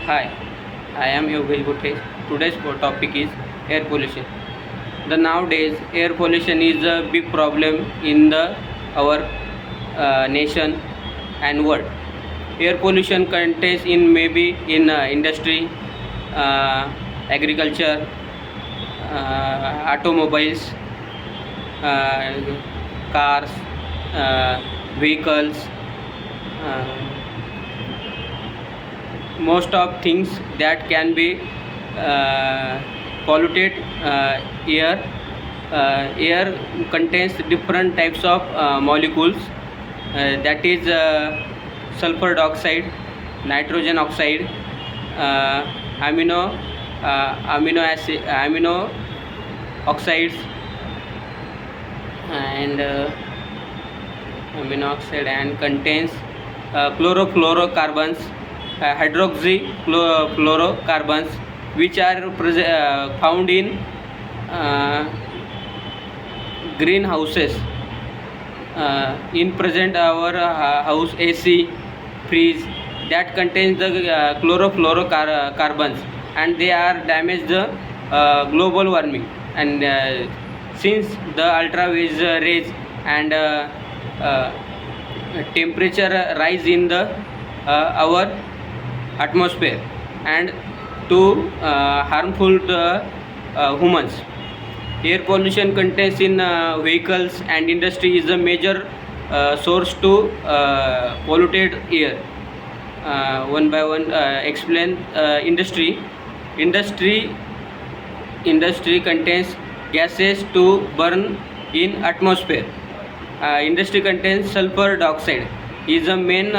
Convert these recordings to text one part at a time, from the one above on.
Hi, I am Yogesh Gutte. Today's topic is air pollution. The nowadays air pollution is a big problem in the our nation and world. Air pollution contains in maybe in industry, agriculture, automobiles, uh, cars, vehicles. Uh, Most of things that can be uh, polluted air. Air contains different types of molecules, that is sulfur dioxide, nitrogen oxide, uh, amino amino oxides, and amino oxide, and contains chlorofluorocarbons, hydroxychlorocarbons, which are found in uh, greenhouses. In present our house AC, fridge, that contains the chlorofluorocarbons, and they are damage the global warming. And since the ultraviolet rays and uh, temperature rise in the our atmosphere, and to harmful to humans. Air pollution contains in vehicles and industry is a major source to polluted air. One by one, explain industry. Industry industry contains gases to burn in atmosphere. Industry contains sulfur dioxide is a main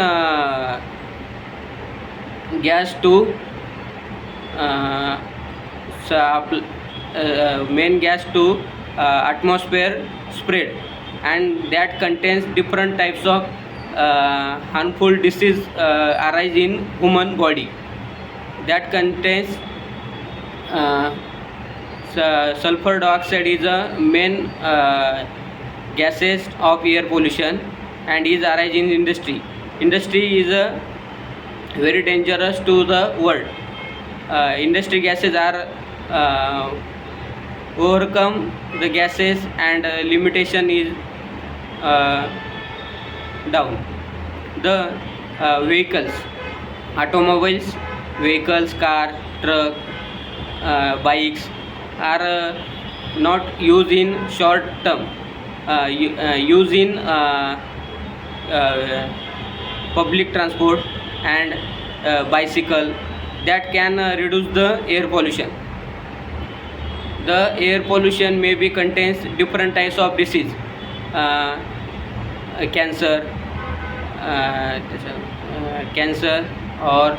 gas to uh, main gas to atmosphere spread, and that contains different types of harmful disease arise in human body. That contains sulfur dioxide is a main gases of air pollution, and is arise in industry. Industry is very dangerous to the world. Industry gases are overcome the gases, and limitation is down. The vehicles, automobiles, vehicles, car, truck, bikes are not used in short term, used in public transport and bicycle, that can reduce the air pollution. The air pollution maybe contains different types of disease, uh, cancer, cancer, or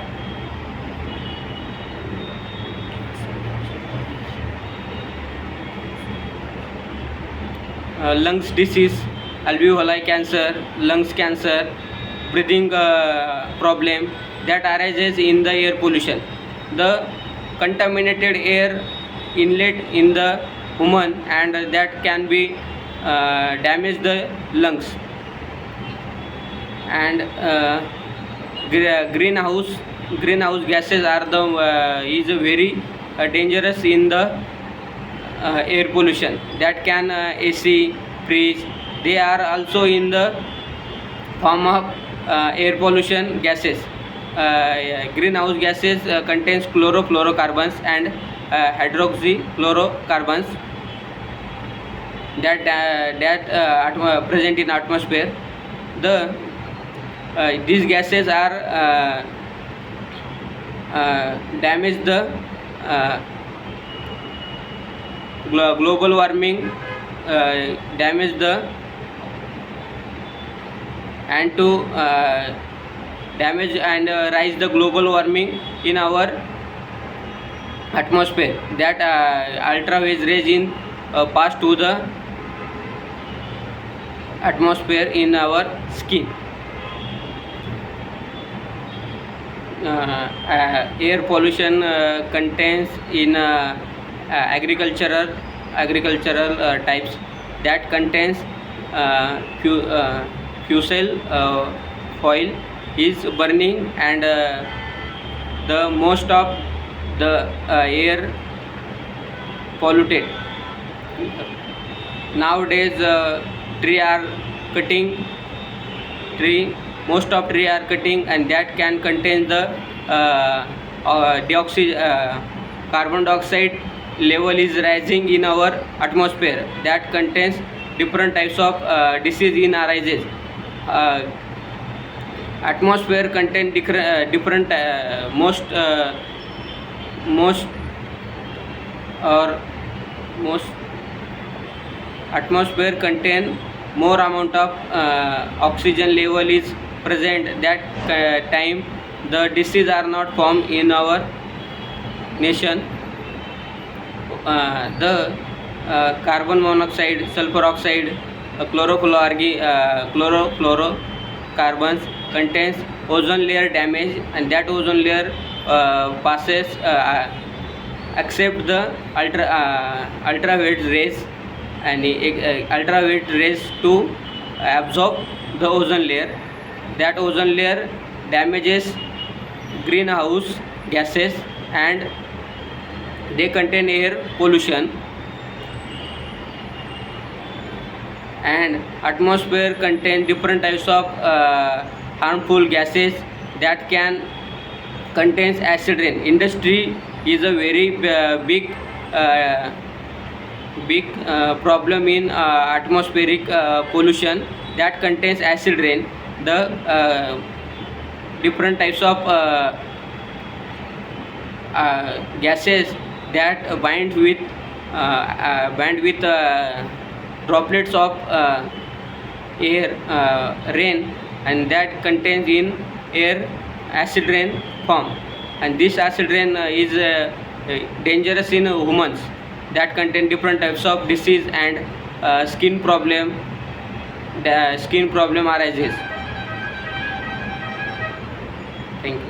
lungs disease, alveoli cancer, lungs cancer, breathing problem, that arises in the air pollution. The contaminated air inlet in the human, and that can be damage the lungs. And greenhouse gases are the is very dangerous in the air pollution, that can AC, fridge, they are also in the form of air pollution gases. Greenhouse gases contains chlorofluorocarbons and hydroxychlorocarbons, that present in atmosphere. The these gases are damage the global warming, damage the, and to damage and rise the global warming in our atmosphere, that ultraviolet rays in pass to the atmosphere in our skin. Air pollution contains in agricultural types, that contains fossil oil is burning, and the most of the air polluted. Nowadays tree are cutting tree most of tree are cutting, and that can contain the carbon dioxide level is rising in our atmosphere, that contains different types of disease in arises. Atmosphere contain different most or most atmosphere contain more amount of oxygen level is present, that time the disease are not formed in our nation. The carbon monoxide, sulfur oxide, chlorofluorocarbons contains ozone layer damage, and that ozone layer passes accept the ultraviolet rays, and ultraviolet rays to absorb the ozone layer. That ozone layer damages greenhouse gases, and they contain air pollution. And atmosphere contain different types of harmful gases, that can contains acid rain. Industry is a very big problem in atmospheric pollution, that contains acid rain. The different types of gases that bind with droplets of air rain, and that contains in air acid rain form, and this acid rain is dangerous in humans, that contain different types of disease, and skin problem arises. Thank you.